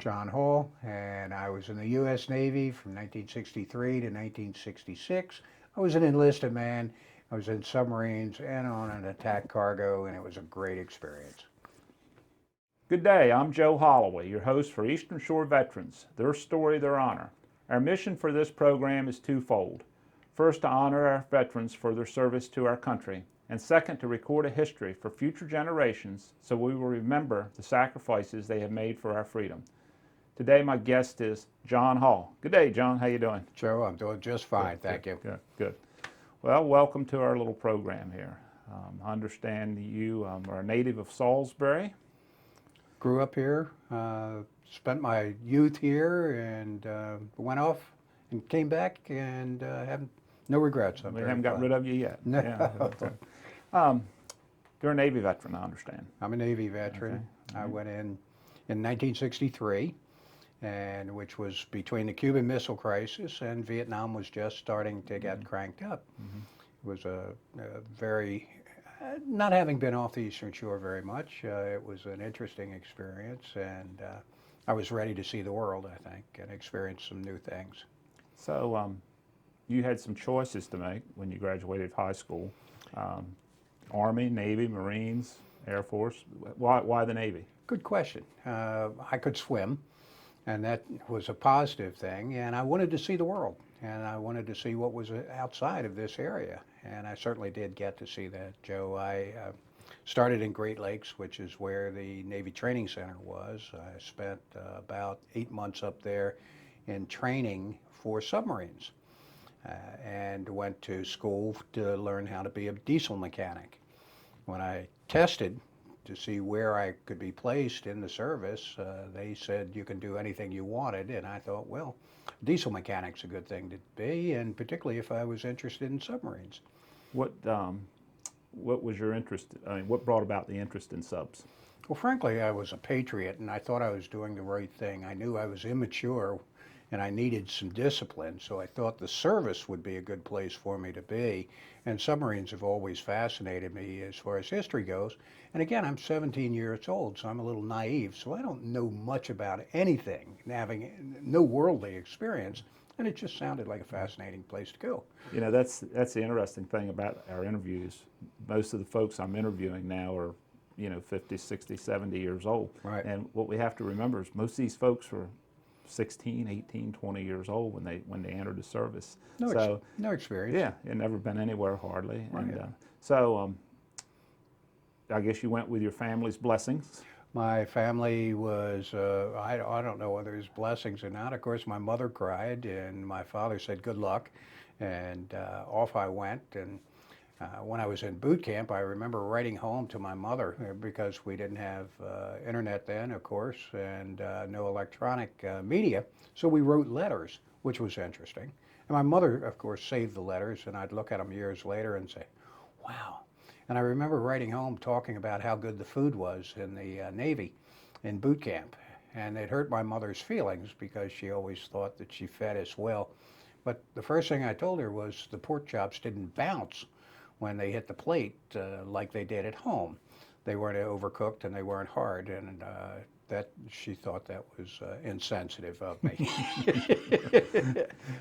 John Hall, and I was in the U.S. Navy from 1963 to 1966. I was an enlisted man. I was in submarines and on an attack cargo, and it was a great experience. Good day, I'm Joe Holloway, your host for Eastern Shore Veterans, Their Story, Their Honor. Our mission for this program is twofold. First, to honor our veterans for their service to our country, and second, to record a history for future generations so we will remember the sacrifices they have made for our freedom. Today my guest is John Hall. Good day, John. How you doing? Joe, I'm doing just fine, thank you. Good. Well, welcome to our little program here. I understand you are a native of Salisbury. Grew up here, spent my youth here, and went off and came back, and have no regrets. We haven't got rid of you yet. No. You're a Navy veteran, I understand. I'm a Navy veteran. Okay. I went in 1963, and which was between the Cuban Missile Crisis and Vietnam was just starting to get cranked up. It was a very, not having been off the Eastern Shore very much, it was an interesting experience, and I was ready to see the world, I think, and experience some new things. So you had some choices to make when you graduated high school. Army, Navy, Marines, Air Force. Why the Navy? Good question. I could swim, and that was a positive thing, and I wanted to see the world, and I wanted to see what was outside of this area, and I certainly did get to see that, Joe. I started in Great Lakes, which is where the Navy Training Center was. I spent about 8 months up there in training for submarines, and went to school to learn how to be a diesel mechanic. When I tested to see where I could be placed in the service, they said you can do anything you wanted, and I thought, well, diesel mechanic's a good thing to be, and particularly if I was interested in submarines. What was your interest? I mean, what brought about the interest in subs? Well, frankly, I was a patriot, and I thought I was doing the right thing. I knew I was immature, and I needed some discipline, so I thought the service would be a good place for me to be. And submarines have always fascinated me as far as history goes. And again, I'm 17 years old, so I'm a little naive, so I don't know much about anything, having no worldly experience, and it just sounded like a fascinating place to go. You know, that's the interesting thing about our interviews. Most of the folks I'm interviewing now are, 50, 60, 70 years old. Right. And what we have to remember is most of these folks were 16, 18, 20 years old when they entered the service. No experience. Yeah, had never been anywhere hardly. Right. And I guess you went with your family's blessings. My family was, I don't know whether it was blessings or not. Of course, my mother cried, and my father said, good luck, and off I went. And when I was in boot camp, I remember writing home to my mother because we didn't have internet then, of course, and no electronic media. So we wrote letters, which was interesting. And my mother, of course, saved the letters, and I'd look at them years later and say, wow. And I remember writing home talking about how good the food was in the Navy in boot camp. And it hurt my mother's feelings because she always thought that she fed us well. But the first thing I told her was the pork chops didn't bounce when they hit the plate like they did at home. They weren't overcooked and they weren't hard, and that she thought that was insensitive of me.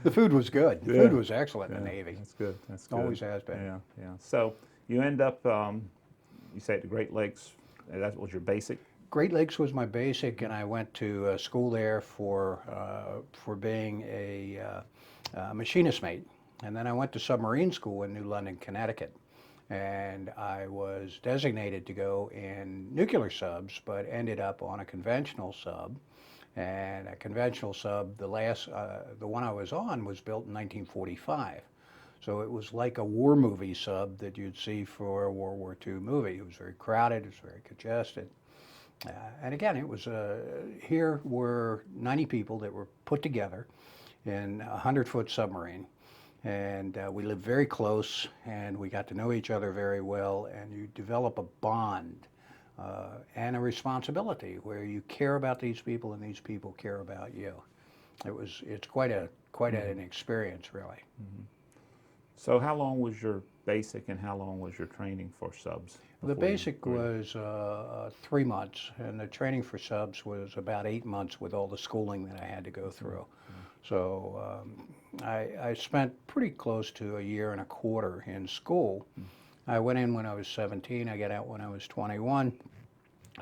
The food was good. The food was excellent in the Navy. That's good. Always has been. Yeah. So you end up, you say at the Great Lakes, that was your basic? Great Lakes was my basic, and I went to school there for being a machinist mate. And then I went to submarine school in New London, Connecticut. And I was designated to go in nuclear subs, but ended up on a conventional sub. And a conventional sub, the one I was on was built in 1945. So it was like a war movie sub that you'd see for a World War II movie. It was very crowded, it was very congested. And again, it was, here were 90 people that were put together in a 100-foot submarine. And we lived very close, and we got to know each other very well, and you develop a bond and a responsibility where you care about these people and these people care about you. It's quite an experience, really. So how long was your basic and how long was your training for subs? The before you basic were- was 3 months, and the training for subs was about 8 months with all the schooling that I had to go through. So I spent pretty close to a year and a quarter in school. I went in when I was 17, I got out when I was 21.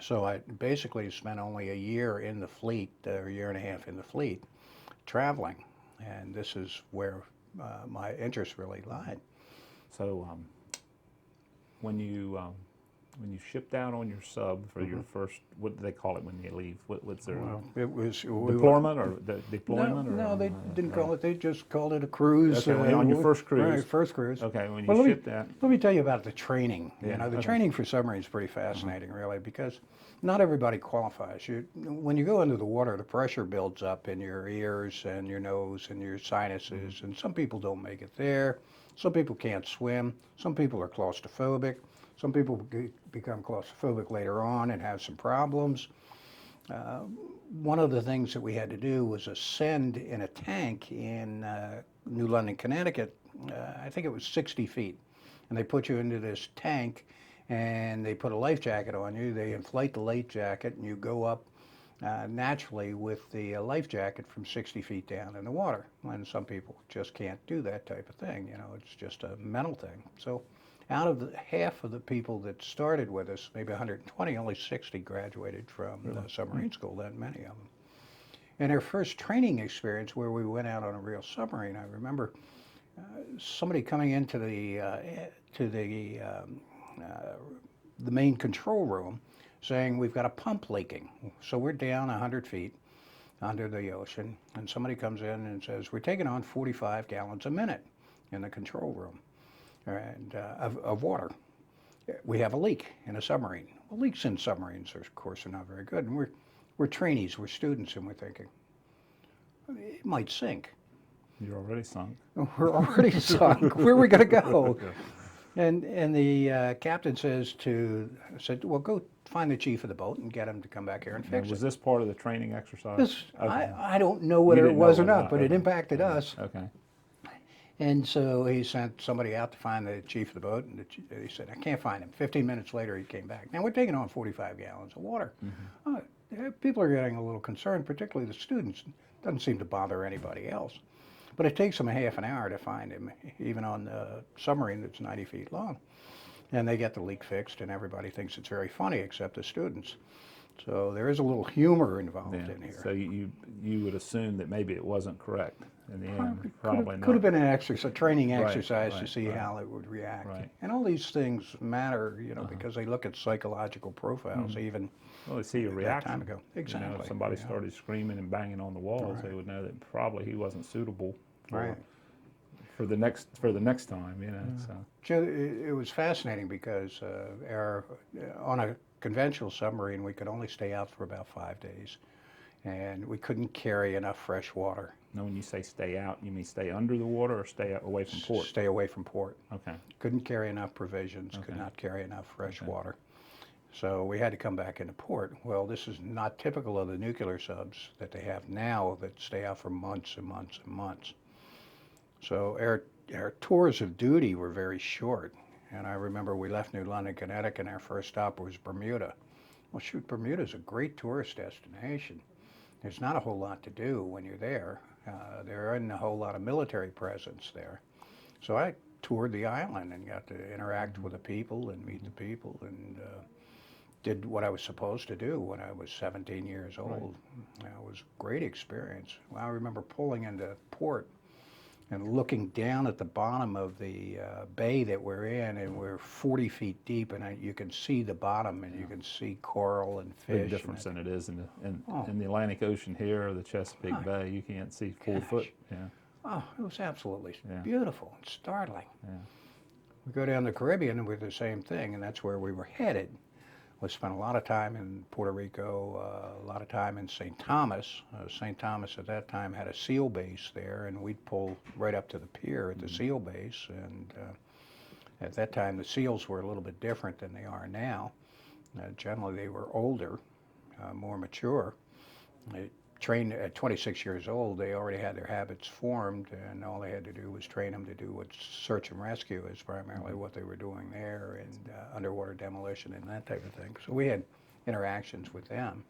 So I basically spent only a year in the fleet, or a year and a half in the fleet, traveling. And this is where my interest really lied. So when you shipped out on your sub for your first, what do they call it when you leave? What's their Well, it was deployment or deployment? No, or, no, they didn't call it. They just called it a cruise. Okay, on your first cruise. Right, first cruise. Okay, when you Well, shipped that. let me tell you about the training. Yeah, The okay. training for submarines is pretty fascinating, really, because not everybody qualifies. When you go into the water, the pressure builds up in your ears and your nose and your sinuses, and some people don't make it there. Some people can't swim. Some people are claustrophobic. Some people become claustrophobic later on and have some problems. One of the things that we had to do was ascend in a tank in New London, Connecticut. I think it was 60 feet. And they put you into this tank and they put a life jacket on you. They inflate the life jacket and you go up naturally with the life jacket from 60 feet down in the water. And some people just can't do that type of thing. It's just a mental thing. So out of half of the people that started with us, maybe 120, only 60 graduated from the submarine school, that many of them. And our first training experience where we went out on a real submarine, I remember somebody coming into the main control room saying, we've got a pump leaking. So we're down 100 feet under the ocean, and somebody comes in and says, we're taking on 45 gallons a minute in the control room and of water. We have a leak in a submarine. Well, leaks in submarines, of course, are not very good. And we're trainees, we're students, and we're thinking, it might sink. You're already sunk. We're already sunk. Where are we going to go? And the captain said, well, go find the chief of the boat and get him to come back here and Now, fix was it. this part of the training exercise? Okay. I don't know whether it didn't know was or or not, not, but it okay. impacted us. Okay. And so he sent somebody out to find the chief of the boat, and he said, I can't find him. 15 minutes later, he came back. Now, we're taking on 45 gallons of water. People are getting a little concerned, particularly the students. It doesn't seem to bother anybody else. But it takes them a half an hour to find him, even on a submarine that's 90 feet long. And they get the leak fixed, and everybody thinks it's very funny, except the students. So there is a little humor involved in here. So you would assume that maybe it wasn't correct in the end. Probably not. Could have been an exercise, a training Right, exercise to right, see right. how it would react. Right. And all these things matter, because they look at psychological profiles even Well, they see your that reaction. time ago. Exactly. If somebody yeah. started screaming and banging on the walls, Right. they would know that probably he wasn't suitable for, Right. for the next time. So Joe, it was fascinating because on a conventional submarine, we could only stay out for about 5 days, and we couldn't carry enough fresh water. now, when you say stay out, you mean stay under the water or stay away from port? Stay away from port. Okay. Couldn't carry enough provisions, could Okay. not carry enough fresh water. So we had to come back into port. Well, this is not typical of the nuclear subs that they have now that stay out for months and months and months. So our tours of duty were very short. And I remember we left New London, Connecticut, and our first stop was Bermuda. Well, shoot, Bermuda's a great tourist destination. There's not a whole lot to do when you're there. There isn't a whole lot of military presence there. So I toured the island and got to interact with the people and meet the people and did what I was supposed to do when I was 17 years old. It was a great experience. Well, I remember pulling into port and looking down at the bottom of the bay that we're in, and we're 40 feet deep, and you can see the bottom, and you can see coral and fish. Big difference than it is in Oh. the Atlantic Ocean here or the Chesapeake Oh, Bay. You can't see 4 foot. Yeah. Oh, it was absolutely Yeah. beautiful and startling. Yeah. We go down the Caribbean and we're the same thing, and that's where we were headed. We spent a lot of time in Puerto Rico, a lot of time in St. Thomas. St. Thomas at that time had a SEAL base there, and we'd pull right up to the pier at the SEAL base. And at that time, the SEALs were a little bit different than they are now. Generally, they were older, more mature. They trained at 26 years old. They already had their habits formed, and all they had to do was train them to do what search and rescue is primarily what they were doing there, and underwater demolition and that type of thing. So we had interactions with them.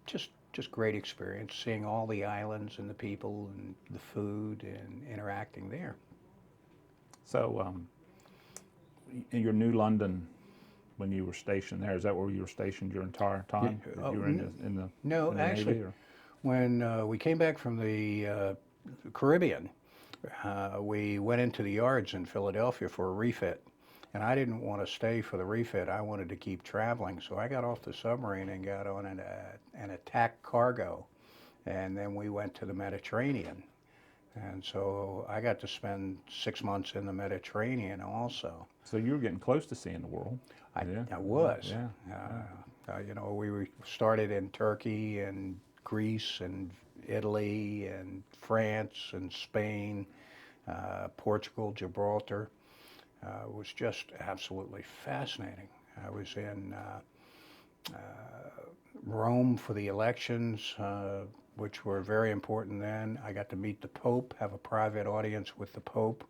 Just great experience, seeing all the islands and the people and the food and interacting there. So, in your New London, when you were stationed there, is that where you were stationed your entire time? Yeah, You were in the No, in the Navy, actually, or? when we came back from the Caribbean, we went into the yards in Philadelphia for a refit. And I didn't want to stay for the refit. I wanted to keep traveling. So I got off the submarine and got on an attack cargo. And then we went to the Mediterranean. And so I got to spend 6 months in the Mediterranean also. So you were getting close to seeing the world. I Yeah. was. Yeah. You know, we started in Turkey and Greece and Italy and France and Spain, Portugal, Gibraltar. It was just absolutely fascinating. I was in Rome for the elections, which were very important then. I got to meet the Pope, have a private audience with the Pope.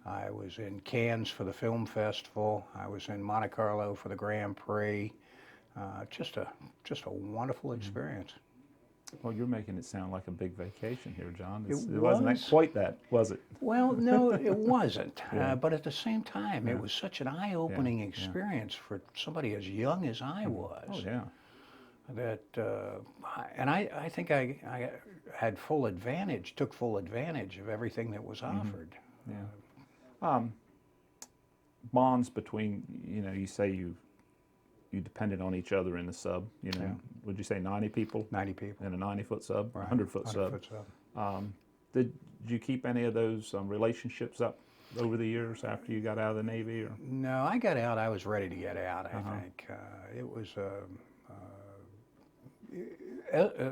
I was in Cannes for the film festival. I was in Monte Carlo for the Grand Prix. Just a wonderful experience. Well, you're making it sound like a big vacation here, John. It wasn't was. quite that, was it? Well, no, it wasn't. Yeah. But at the same time, it was such an eye-opening Yeah. experience for somebody as young as I was. Oh, yeah. That, and I think I had full advantage, took full advantage of everything that was offered. Yeah. Bonds between, you say you depended on each other in the sub, Yeah. Would you say 90 people 90 people. in a 90-foot sub, Right. 100-foot sub? 100-foot sub. Did you keep any of those relationships up over the years after you got out of the Navy? Or? No, I got out. I was ready to get out, I think. It was,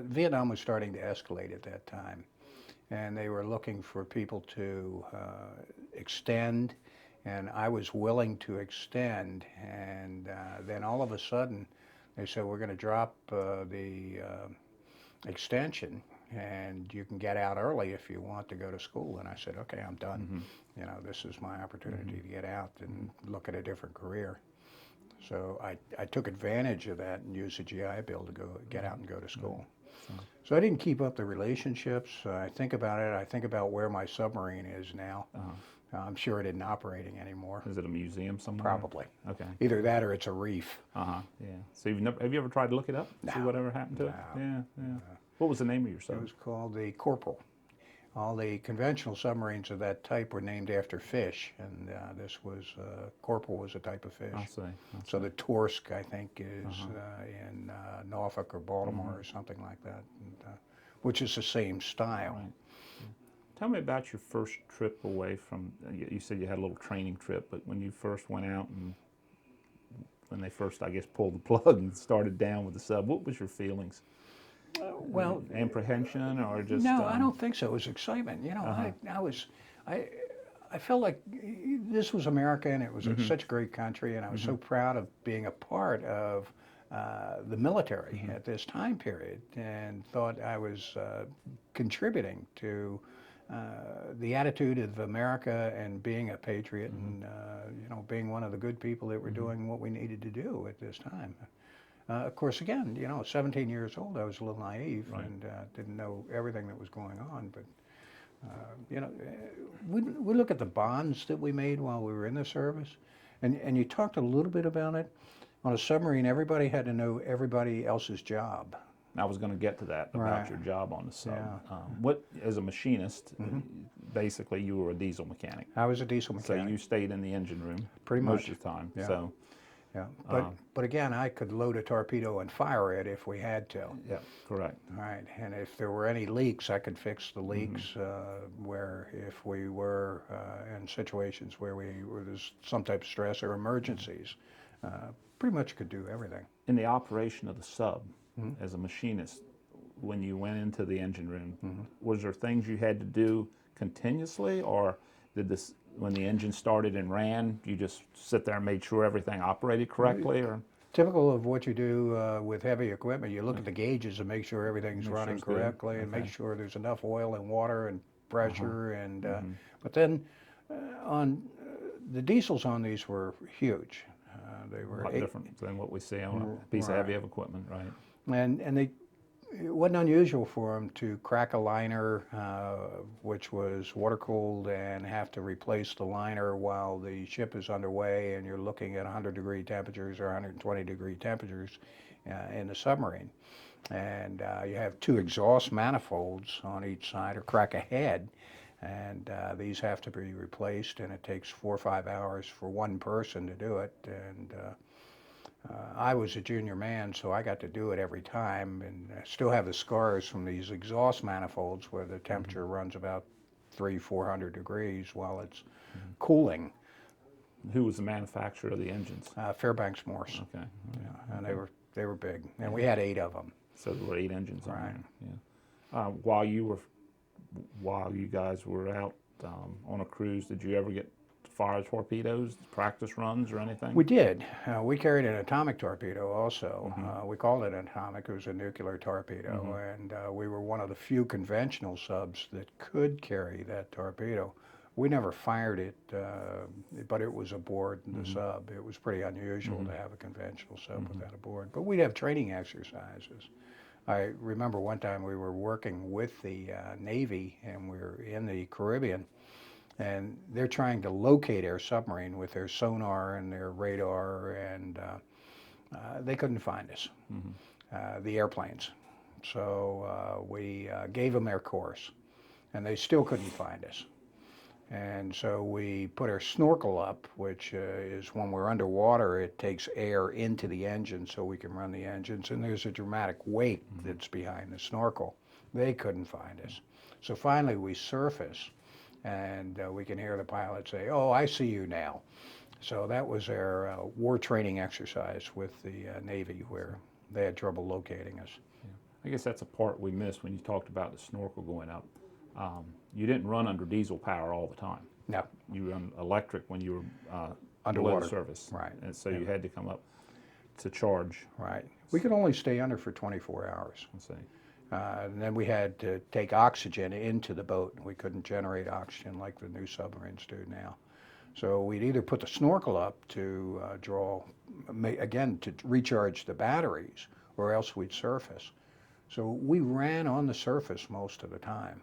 Vietnam was starting to escalate at that time. And they were looking for people to extend, and I was willing to extend. And then all of a sudden, they said, we're going to drop the extension, and you can get out early if you want to go to school. And I said, okay, I'm done. This is my opportunity to get out and look at a different career. So I took advantage of that and used the GI Bill to go get out and go to school. So I didn't keep up the relationships. I think about it. I think about where my submarine is now. I'm sure it isn't operating anymore. Is it a museum somewhere? Probably. Okay. Either that or it's a reef. Yeah. So have you ever tried to look it up? See No. whatever happened to it? No. Yeah. What was the name of your It sub? was called the Corporal. All the conventional submarines of that type were named after fish, and this was, Corporal was a type of fish. I see. So the Torsk, I think, is in Norfolk or Baltimore or something like that, and, which is the same style. Right. Tell me about your first trip away from, you said you had a little training trip, but when you first went out and when they first, I guess, pulled the plug and started down with the sub, what was your feelings? Well, Apprehension or just... no, I don't think so. It was excitement. I felt like this was America, and it was such a great country, and I was so proud of being a part of the military at this time period, and thought I was contributing to the attitude of America and being a patriot, and being one of the good people that were doing what we needed to do at this time. Of course, again, 17 years old, I was a little naive and didn't know everything that was going on. But, we look at the bonds that we made while we were in the service, and you talked a little bit about it. On a submarine, everybody had to know everybody else's job. I was going to get to that about Right. your job on the sub. Yeah. As a machinist, basically you were a diesel mechanic. I was a diesel So mechanic. you stayed in the engine room Pretty most much. of the time. Yeah. So Yeah, but again, I could load a torpedo and fire it if we had to. yeah, correct. All right, and if there were any leaks, I could fix the leaks. Where if we were in situations where there's some type of stress or emergencies, pretty much could do everything. In the operation of the sub, as a machinist, when you went into the engine room, was there things you had to do continuously, or did this, when the engine started and ran, you just sit there and made sure everything operated correctly? Or typical of what you do with heavy equipment. You look at the gauges and make sure everything's Make sure running it's good. correctly, and make Okay. sure there's enough oil and water and pressure. And but then the diesels on these were huge. They A were lot different than what we see on a piece of Right. heavy equipment, right? and it wasn't unusual for them to crack a liner, which was water cooled, and have to replace the liner while the ship is underway, and you're looking at 100-degree temperatures or 120-degree temperatures in the submarine. And you have two exhaust manifolds on each side, or crack a head, and these have to be replaced, and it takes 4 or 5 hours for one person to do it. And I was a junior man, so I got to do it every time, and I still have the scars from these exhaust manifolds where the temperature runs about 300-400 degrees while it's cooling. Who was the manufacturer of the engines? Fairbanks Morse, Okay. and they were big, and we had 8 of them. So there were 8 engines on Right. there. Yeah. While you guys were out on a cruise, did you ever get fire torpedoes, practice runs, or anything? We did. We carried an atomic torpedo also. We called it an atomic. It was a nuclear torpedo, and we were one of the few conventional subs that could carry that torpedo. We never fired it, but it was aboard the sub. It was pretty unusual to have a conventional sub with that aboard. But we'd have training exercises. I remember one time we were working with the Navy, and we were in the Caribbean, and they're trying to locate our submarine with their sonar and their radar, and they couldn't find us, the airplanes. So we gave them their course, and they still couldn't find us. And so we put our snorkel up, which is when we're underwater, it takes air into the engine so we can run the engines, and there's a dramatic wake that's behind the snorkel. They couldn't find us. So finally we surface, and we can hear the pilot say, "Oh, I see you now." So that was our war training exercise with the Navy, where they had trouble locating us. I guess that's a part we missed when you talked about the snorkel going up. You didn't run under diesel power all the time. No, You run electric when you were below Underwater. the surface. Right. And so you had to come up to charge. right. We could only stay under for 24 hours. Let's see. And then we had to take oxygen into the boat. We couldn't generate oxygen like the new submarines do now. So we'd either put the snorkel up to again, to recharge the batteries, or else we'd surface. So we ran on the surface most of the time.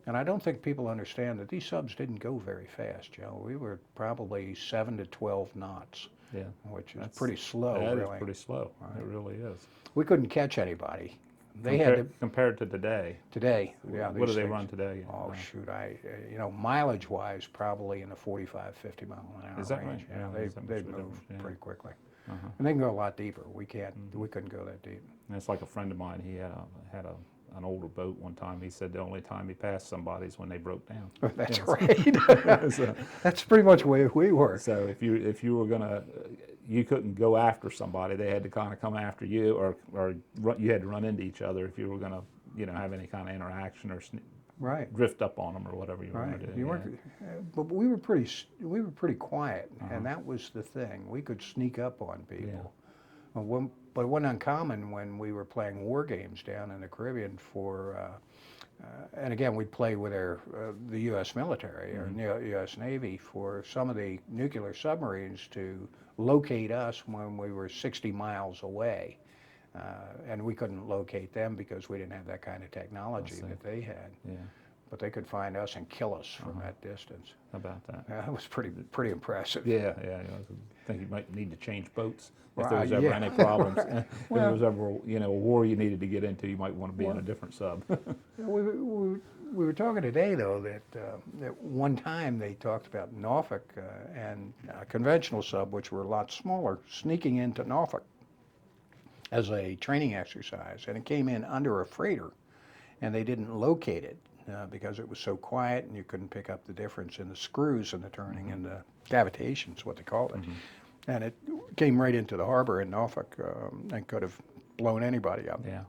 And I don't think people understand that these subs didn't go very fast, Joe. We were probably 7 to 12 knots, Yeah. which is pretty slow, That really. is pretty slow. It really is. We couldn't catch anybody. They had to, Compared to today. today. Yeah, What do these they things- run today? Oh, shoot, mileage-wise, probably in the 45, 50 mile an hour Is that range. right? Yeah, Yeah, they that's that much they of a move difference, yeah. pretty quickly. And they can go a lot deeper. We couldn't go that deep. And it's like a friend of mine. He had an older boat one time. He said the only time he passed somebody is when they broke down. That's right. So, That's pretty much where we were. so if you were gonna, you couldn't go after somebody. They had to kind of come after you, or you had to run into each other if you were gonna, have any kind of interaction or Right. drift up on them or whatever you Right. want to do. You yeah. weren't, but we were pretty quiet, and that was the thing. We could sneak up on people. But it wasn't uncommon when we were playing war games down in the Caribbean and again, we'd play with the U.S. military or U.S. Navy for some of the nuclear submarines to locate us when we were 60 miles away. And we couldn't locate them because we didn't have that kind of technology that they had. Yeah. But they could find us and kill us from that distance. How about that? That was pretty impressive. Yeah. I think you might need to change boats if Right, there was ever yeah. any problems. If Well- there was ever a war you needed to get into, you might want to be in a different sub. We were talking today, though, that one time they talked about Norfolk and a conventional sub, which were a lot smaller, sneaking into Norfolk as a training exercise. And it came in under a freighter, and they didn't locate it because it was so quiet and you couldn't pick up the difference in the screws and the turning and the cavitation is what they called it. And it came right into the harbor in Norfolk and could have blown anybody up. Yeah.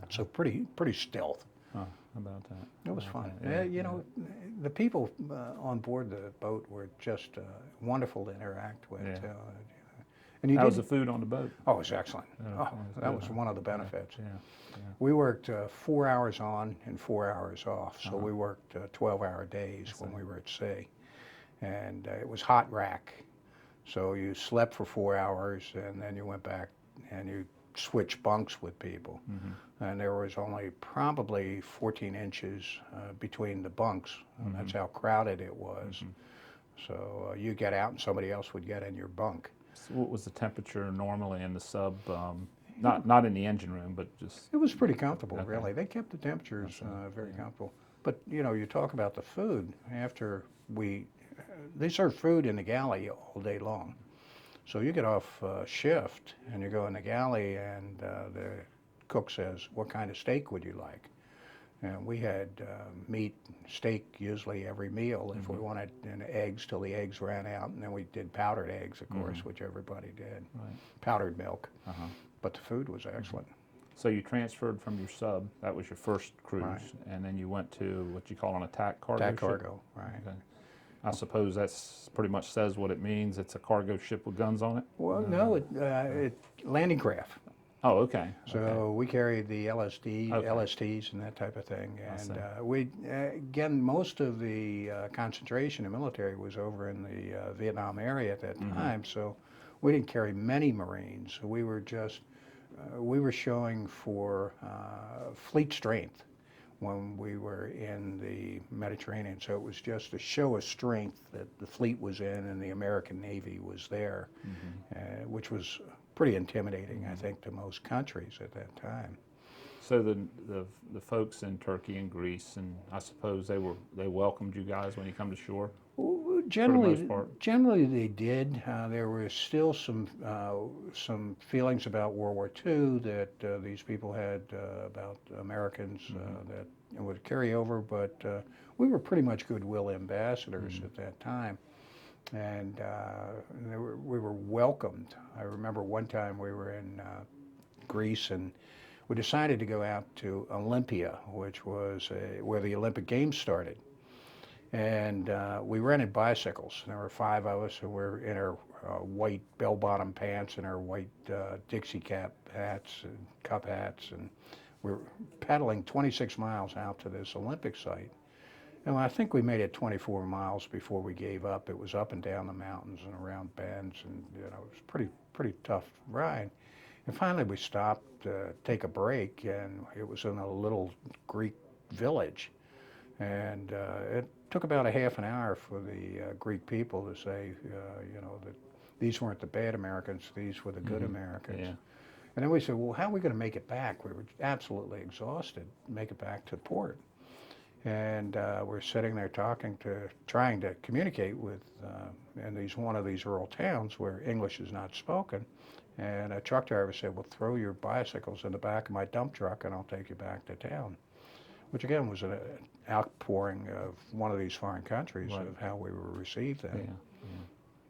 So pretty stealth. Huh, how about that? It was How fun. about that? The people on board the boat were just wonderful to interact with. Yeah. And you How was did. the food on the boat? Oh, it was excellent. Oh, Oh, it's that good, was huh? one of the benefits. Yeah. We worked 4 hours on and 4 hours off, so Uh-huh. we worked 12-hour days I when see. we were at sea. And it was hot rack, so you slept for 4 hours and then you went back and you switched bunks with people. And there was only probably 14 inches between the bunks, and that's how crowded it was. So you get out and somebody else would get in your bunk. So what was the temperature normally in the sub? Not in the engine room, but just It was pretty comfortable, Okay. really. They kept the temperatures very yeah. comfortable. But you talk about the food. After they serve food in the galley all day long. So you get off shift and you go in the galley, and the cook says, "What kind of steak would you like?" And we had meat, steak usually every meal if we wanted, and eggs till the eggs ran out, and then we did powdered eggs, of course, which everybody did. Right. Powdered milk. Uh-huh. But the food was excellent. So you transferred from your sub. That was your first cruise, Right. and then you went to what you call an attack cargo That ship? cargo, right. Okay. I suppose that's pretty much says what it means. It's a cargo ship with guns on it. Well, no, it landing craft. Oh, okay. So okay. we carried the Okay. LSTs and that type of thing. see. And again, most of the concentration in military was over in the Vietnam area at that time. So we didn't carry many Marines. We were just, we were showing for fleet strength when we were in the Mediterranean. So it was just a show of strength that the fleet was in and the American Navy was there, which was pretty intimidating, I think, to most countries at that time. So the folks in Turkey and Greece, and I suppose they welcomed you guys when you come to shore. Well, most part. generally they did. There were still some feelings about World War II that these people had about Americans that would carry over, but we were pretty much goodwill ambassadors at that time, and we were welcomed. I remember one time we were in Greece, and we decided to go out to Olympia, which was where the Olympic Games started. And we rented bicycles. There were 5 of us who were in our white bell-bottom pants and our white Dixie cap hats and cup hats. And we were pedaling 26 miles out to this Olympic site. And I think we made it 24 miles before we gave up. It was up and down the mountains and around bends, and it was pretty tough ride. And finally we stopped to take a break, and it was in a little Greek village. And it took about a half an hour for the Greek people to say, that these weren't the bad Americans, these were the good Americans. Yeah. And then we said, well, how are we going to make it back? We were absolutely exhausted, make it back to port. And we're sitting there trying to communicate with, in one of these rural towns where English is not spoken. And a truck driver said, well, throw your bicycles in the back of my dump truck and I'll take you back to town. Which again was an outpouring of one of these foreign countries Right. of how we were received Yeah. then.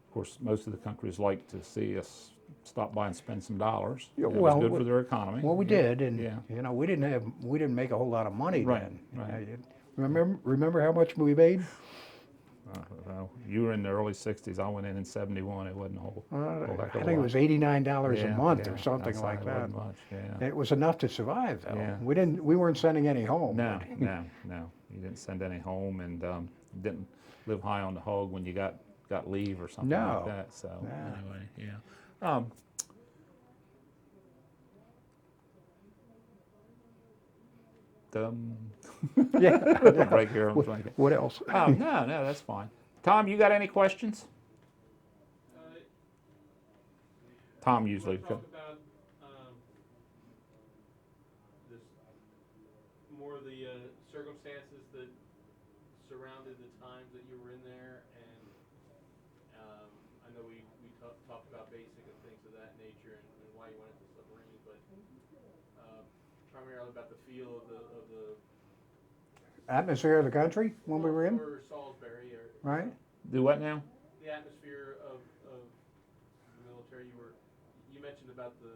Of course, most of the countries like to see us stop by and spend some dollars. Yeah, It well, was good for their economy. Well, we Yeah. did, and Yeah. we didn't make a whole lot of money Right, then. right. Remember how much we made? You were in the early '60s. I went in '71. It wasn't a whole heck I of a think it lot. was $89 a Yeah, month yeah, or something that's like it that. wasn't much, yeah. It was enough to survive, though. Yeah. We weren't sending any home. No. You didn't send any home, and didn't live high on the hog when you got leave or something No. like that. So No. anyway, yeah. Yeah. Break here. I'm drinking. What else? No, that's fine. Tom, you got any questions? Tom usually. Talk about this, more of the circumstances that surrounded the times that you were in there, and I know we talked about basic and things of that nature, and why you went into the submarine, but primarily about the feel of the Atmosphere of the country when we were in, or Salisbury, or right? Do what now? the atmosphere of the military. You mentioned about the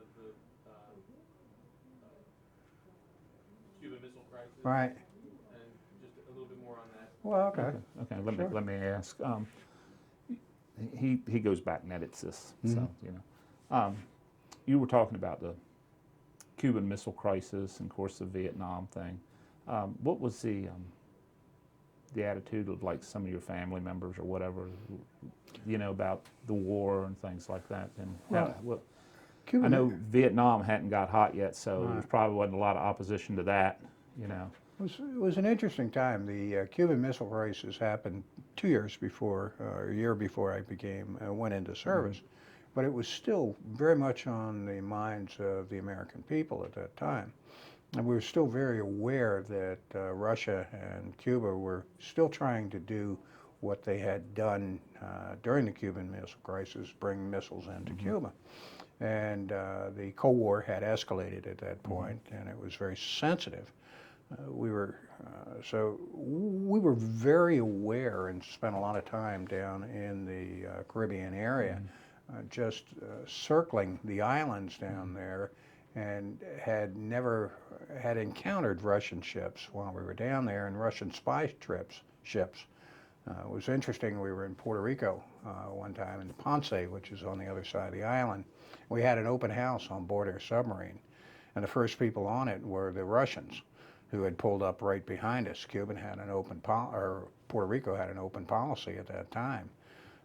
Cuban Missile Crisis, Right. and just a little bit more on that. Well, okay. Okay. Sure. Let me ask. He goes back and edits this, so You were talking about the Cuban Missile Crisis and, of course, the Vietnam thing. What was the attitude of like some of your family members or whatever, about the war and things like that? And I Cuba, know Vietnam hadn't got hot yet, so there probably wasn't a lot of opposition to that. it was an interesting time. The Cuban Missile Crisis happened 2 years before, or a year before I went into service. But it was still very much on the minds of the American people at that time. And we were still very aware that Russia and Cuba were still trying to do what they had done during the Cuban Missile Crisis, bring missiles into Cuba. And the Cold War had escalated at that point, and it was very sensitive. So we were very aware and spent a lot of time down in the Caribbean area, just circling the islands down there, and had never had encountered Russian ships while we were down there, and Russian spy ships. It was interesting. We were in Puerto Rico one time in Ponce, which is on the other side of the island. We had an open house on board our submarine, and the first people on it were the Russians, who had pulled up right behind us. Puerto Rico had an open policy at that time.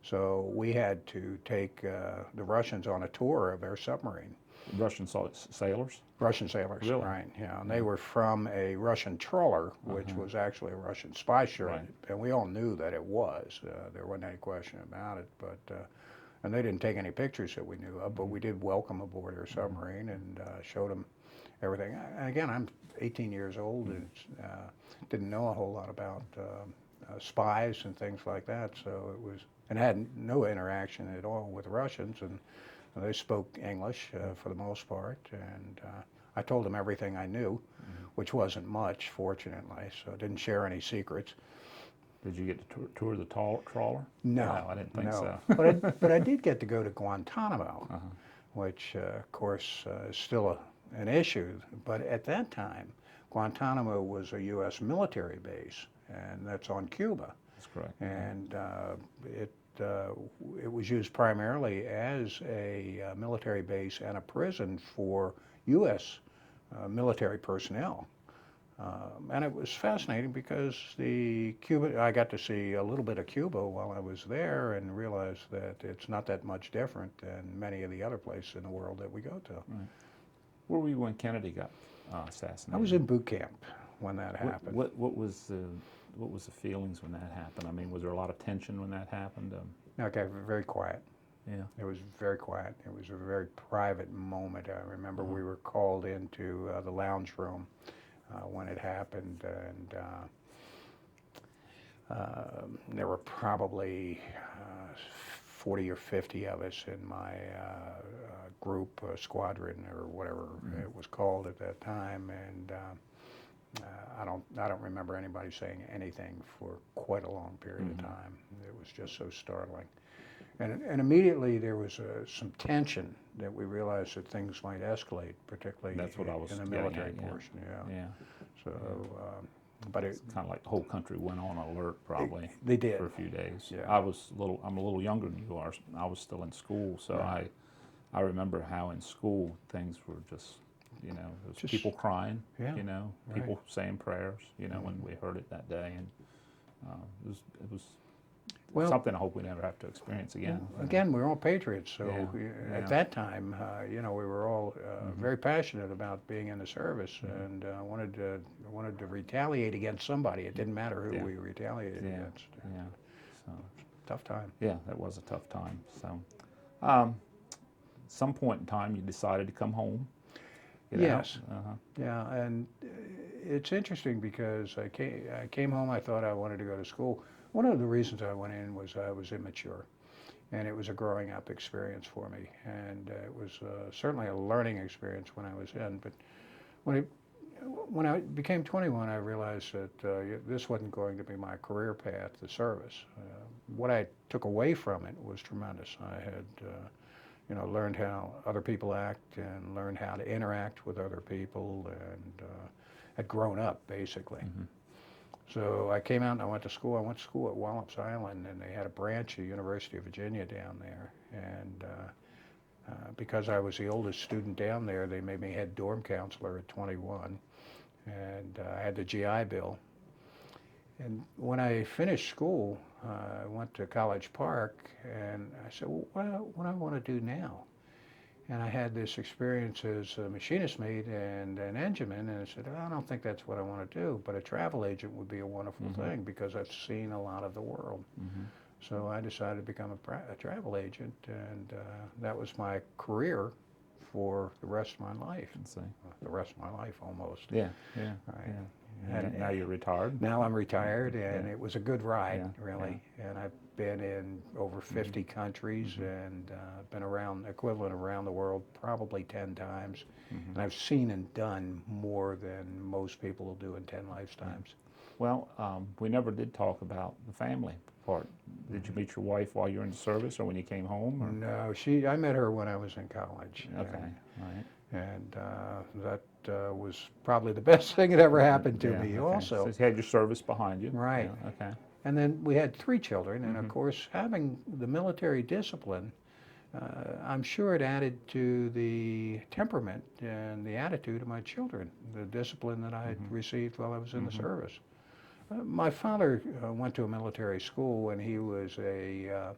So we had to take the Russians on a tour of their submarine. Russian sailors? Russian sailors, Really? right, yeah. And they were from a Russian trawler, which was actually a Russian spy ship. Right. And we all knew that it was. There wasn't any question about it. And they didn't take any pictures that we knew of, but we did welcome aboard their submarine and showed them everything. And again, I'm 18 years old and didn't know a whole lot about spies and things like that. So it was, and had no interaction at all with Russians, and they spoke English for the most part, and I told them everything I knew, which wasn't much, fortunately, so I didn't share any secrets. Did you get to tour the trawler? No, I didn't think no. so. but I did get to go to Guantanamo, which, of course, is still an issue. But at that time, Guantanamo was a U.S. military base, and that's on Cuba. That's correct. And it was used primarily as a military base and a prison for U.S. Military personnel. And it was fascinating because I got to see a little bit of Cuba while I was there and realized that it's not that much different than many of the other places in the world that we go to. Right. Where were you when Kennedy got assassinated? I was in boot camp when that happened. What was the feelings when that happened? I mean, was there a lot of tension when that happened? Okay, very quiet. Yeah. It was very quiet. It was a very private moment. I remember we were called into the lounge room when it happened, and there were probably 40 or 50 of us in my group, squadron, or whatever it was called at that time, and I don't remember anybody saying anything for quite a long period of time. It was just so startling. And immediately there was some tension that we realized that things might escalate, particularly That's what I was in the getting military at, yeah. portion. Yeah. So, but It's kind of like the whole country went on alert probably they did. for a few days. Yeah. I'm a little younger than you are. I was still in school, so Right. I remember how in school things were just, there was Just- people crying, Yeah, people saying prayers, when we heard it that day, and it was Well, something I hope we never have to experience again. again, we're all patriots, so Yeah, at yeah. that time, we were all very passionate about being in the service and wanted to retaliate against somebody. It didn't matter who Yeah. we retaliated Yeah. against. Yeah. So. Tough time. Yeah, that was a tough time. So, some point in time, you decided to come home. Get Yes. out. Yeah, and it's interesting because I came home. I thought I wanted to go to school. One of the reasons I went in was I was immature, and it was a growing up experience for me, and it was certainly a learning experience when I was in. But when I became 21, I realized that this wasn't going to be my career path, the service. What I took away from it was tremendous. I had learned how other people act and learned how to interact with other people, and had grown up basically. So I came out and I went to school. I went to school at Wallops Island, and they had a branch of University of Virginia down there. And Because I was the oldest student down there, they made me head dorm counselor at 21, and I had the GI Bill. And when I finished school, I went to College Park, and I said, well, what do I want to do now? And I had this experience as a machinist mate and an engineman, and I said, I don't think that's what I want to do, but a travel agent would be a wonderful thing because I've seen a lot of the world. So I decided to become a travel agent, and that was my career for the rest of my life. Let's see. The rest of my life, almost. Yeah, yeah, Right. yeah. And now you're retired. Now I'm retired, and Yeah. it was a good ride, Yeah, really. And I've been in over 50 countries and been equivalent around the world probably 10 times. And I've seen and done more than most people will do in 10 lifetimes. Well, we never did talk about the family part. Did you meet your wife while you were in the service or when you came home? Or? No, I met her when I was in college. Okay, right. And that was probably the best thing that ever happened to Yeah, me okay. also. So you had your service behind you. Right. Yeah, okay. And then we had 3 children, and of course, having the military discipline, I'm sure it added to the temperament and the attitude of my children, the discipline that I had received while I was in the service. My father went to a military school, and he was a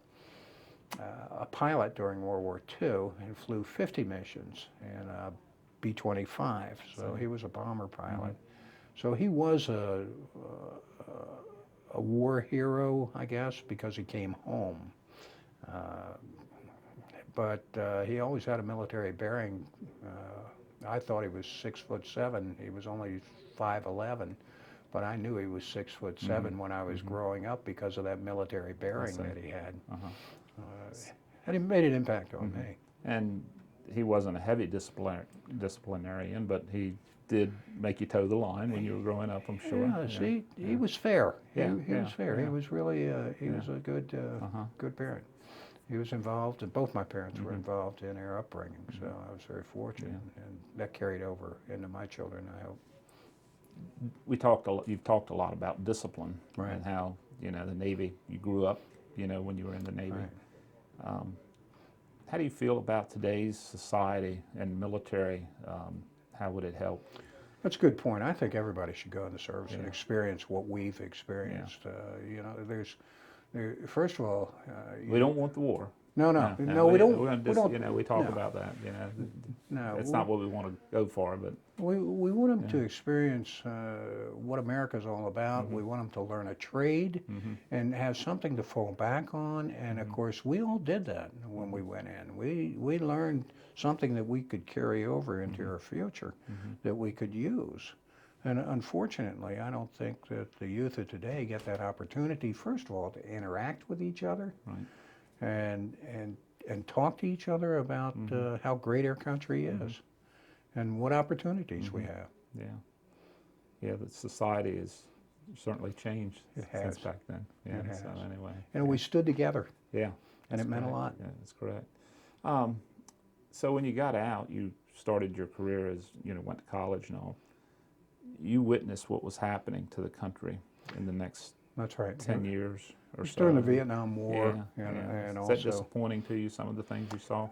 pilot during World War II and flew 50 missions in a B-25, so he was a bomber pilot. So he was a war hero, I guess, because he came home. But he always had a military bearing. I thought he was 6'7". He was only 5'11", but I knew he was 6'7" when I was growing up because of that military bearing that he had. And it made an impact on me. And he wasn't a heavy disciplinarian, but he did make you toe the line when you were growing up, I'm sure. Yeah, see, he was fair. Yeah, He was fair. yeah. He was really, he was a good, good parent. He was involved, and both my parents were involved in their upbringing, so I was very fortunate, and that carried over into my children, I hope. You've talked a lot about discipline Right. and how, the Navy, you grew up, when you were in the Navy. Right. How do you feel about today's society and military? How would it help? That's a good point. I think everybody should go in the service and experience what we've experienced. First of all, We don't want the war. no, we don't. We're gonna we don't. we talk no. about that. No, It's not what we want to go for, but we want them to experience what America's all about. We want them to learn a trade and have something to fall back on. And of course, we all did that when we went in. We learned something that we could carry over into our future that we could use. And unfortunately, I don't think that the youth of today get that opportunity, first of all, to interact with each other and talk to each other about how great our country is and what opportunities we have. yeah, the society has certainly changed It since has. back then. Yeah, It so has. anyway. And we stood together, Yeah. and that's it meant a correct. lot. Yeah, that's correct. So when you got out, you started your career as, went to college and all. You witnessed what was happening to the country in the next That's right. 10 years or so. During the Vietnam War, Yeah, and, yeah. and Is that also disappointing to you, some of the things you saw?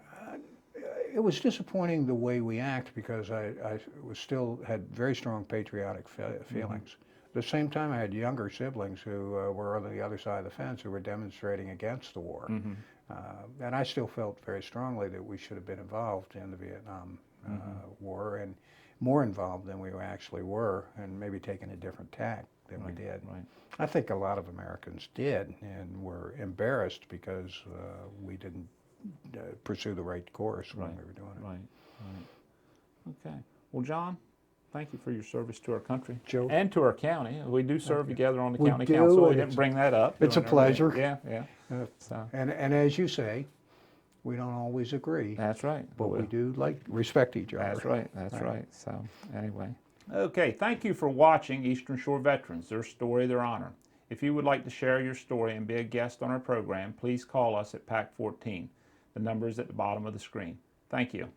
it was disappointing the way we act because I was still had very strong patriotic feelings. At the same time, I had younger siblings who were on the other side of the fence who were demonstrating against the war. And I still felt very strongly that we should have been involved in the Vietnam War and more involved than we actually were, and maybe taken a different tack than we did. Right. I think a lot of Americans did and were embarrassed because we didn't pursue the right course when we were doing it. Right. Okay. Well, John, thank you for your service to our country. Joe. And to our county. We do serve together on the We county do, council. We and didn't bring that up. it's a during our meeting. pleasure. Yeah. So, And as you say, we don't always agree, that's right. but we do respect each other. That's right. That's right. So, anyway. Okay. Thank you for watching Eastern Shore Veterans, their story, their honor. If you would like to share your story and be a guest on our program, please call us at PAC 14. The number is at the bottom of the screen. Thank you.